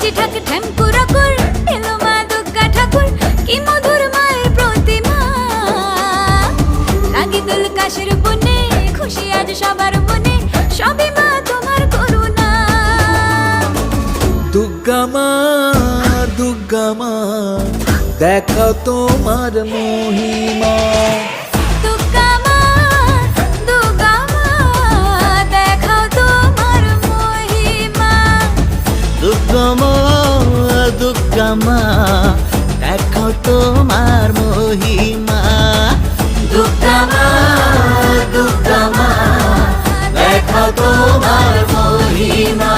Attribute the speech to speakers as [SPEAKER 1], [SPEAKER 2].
[SPEAKER 1] বাজি ঠাক ঠ্যাঙ্কুরা কুর এলো মা দুর্গা ঠাকুর কি মধুর মায়ের প্রতিমা লাগে দুল কাশের বনে খুশি আজ সবার মনে সবই মা তোমার করুণা
[SPEAKER 2] দুর্গা মা দেখাও তোমার মহিমা
[SPEAKER 1] দুর্গা মা দেখাও তোমার মহিমা
[SPEAKER 3] দুর্গা মা দেখাও তোমার মহিমা দুর্গা মা দেখাও তোমার মহিমা